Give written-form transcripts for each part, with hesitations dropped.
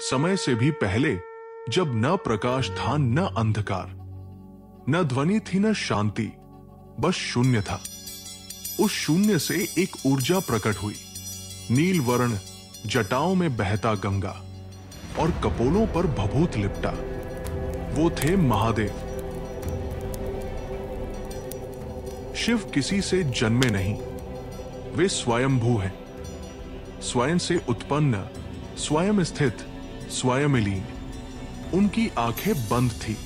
समय से भी पहले, जब न प्रकाश था न अंधकार, न ध्वनि थी न शांति, बस शून्य था। उस शून्य से एक ऊर्जा प्रकट हुई, नील वर्ण जटाओं में बहता गंगा और कपोलों पर भभूत लिपटा। वो थे महादेव। शिव किसी से जन्मे नहीं, वे स्वयंभू हैं, स्वयं से उत्पन्न, स्वयं स्थित, स्वयं लीन। उनकी आंखें बंद थी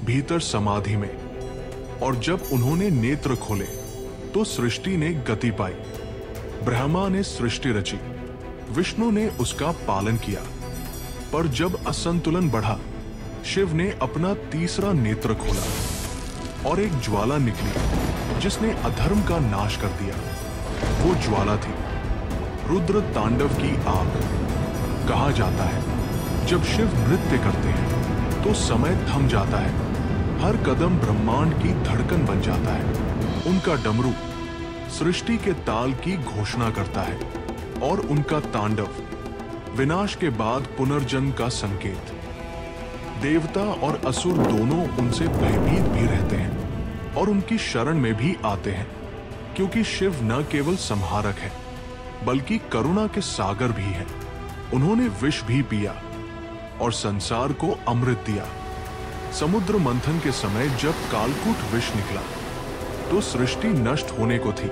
भीतर समाधि में, और जब उन्होंने नेत्र खोले तो सृष्टि ने गति पाई। ब्रह्मा ने सृष्टि रची, विष्णु ने उसका पालन किया। पर जब असंतुलन बढ़ा, शिव ने अपना तीसरा नेत्र खोला और एक ज्वाला निकली जिसने अधर्म का नाश कर दिया। वो ज्वाला थी रुद्र तांडव की आग। कहा जाता है जब शिव नृत्य करते हैं तो समय थम जाता है, हर कदम ब्रह्मांड की धड़कन बन जाता है। उनका डमरू सृष्टि के ताल की घोषणा करता है, और उनका तांडव विनाश के बाद पुनर्जन्म का संकेत। देवता और असुर दोनों उनसे भयभीत भी रहते हैं और उनकी शरण में भी आते हैं, क्योंकि शिव न केवल संहारक है बल्कि करुणा के सागर भी है। उन्होंने विष भी पिया और संसार को अमृत दिया। समुद्र मंथन के समय जब कालकूट विष निकला तो सृष्टि नष्ट होने को थी।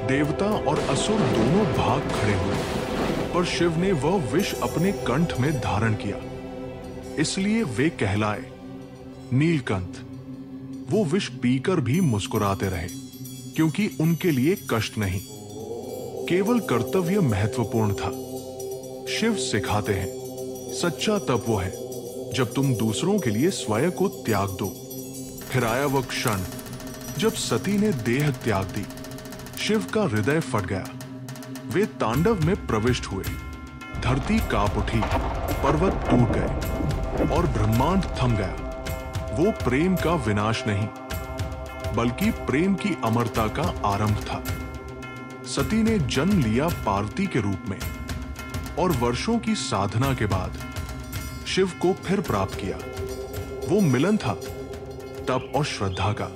देवता और असुर दोनों भाग खड़े हुए, पर शिव ने वह विष अपने कंठ में धारण किया, इसलिए वे कहलाए नीलकंठ। वो विष पीकर भी मुस्कुराते रहे, क्योंकि उनके लिए कष्ट नहीं, केवल कर्तव्य महत्वपूर्ण था। शिव सिखाते हैं सच्चा तप वो है जब तुम दूसरों के लिए स्वयं को त्याग दो। फिर आया वह क्षण जब सती ने देह त्याग दी। शिव का हृदय फट गया। वे तांडव में प्रविष्ट हुए। धरती कांप उठी, पर्वत टूट गए और ब्रह्मांड थम गया। वो प्रेम का विनाश नहीं बल्कि प्रेम की अमरता का आरंभ था। सती ने जन्म लिया पार्वती के रूप में, और वर्षों की साधना के बाद शिव को फिर प्राप्त किया। वो मिलन था तप और श्रद्धा का।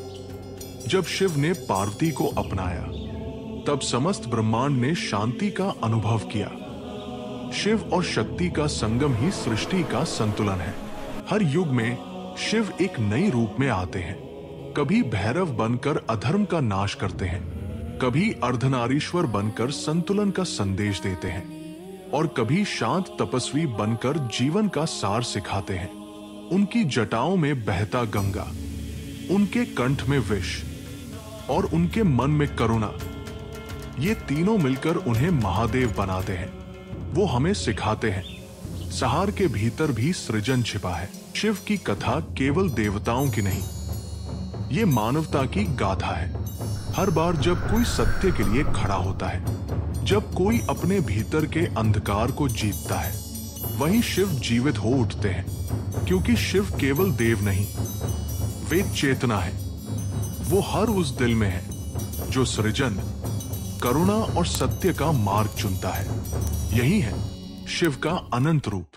जब शिव ने पार्वती को अपनाया तब समस्त ब्रह्मांड ने शांति का अनुभव किया। शिव और शक्ति का संगम ही सृष्टि का संतुलन है। हर युग में शिव एक नई रूप में आते हैं। कभी भैरव बनकर अधर्म का नाश करते हैं, कभी अर्धनारीश्वर बनकर संतुलन का संदेश देते हैं, और कभी शांत तपस्वी बनकर जीवन का सार सिखाते हैं। उनकी जटाओं में बहता गंगा, उनके कंठ में विष और उनके मन में करुणा, ये तीनों मिलकर उन्हें महादेव बनाते हैं। वो हमें सिखाते हैं सहार के भीतर भी सृजन छिपा है। शिव की कथा केवल देवताओं की नहीं, ये मानवता की गाथा है। हर बार जब कोई सत्य के लिए खड़ा होता है, जब कोई अपने भीतर के अंधकार को जीतता है, वहीं शिव जीवित हो उठते हैं। क्योंकि शिव केवल देव नहीं, वे चेतना है। वो हर उस दिल में है जो सृजन, करुणा और सत्य का मार्ग चुनता है। यही है शिव का अनंत रूप।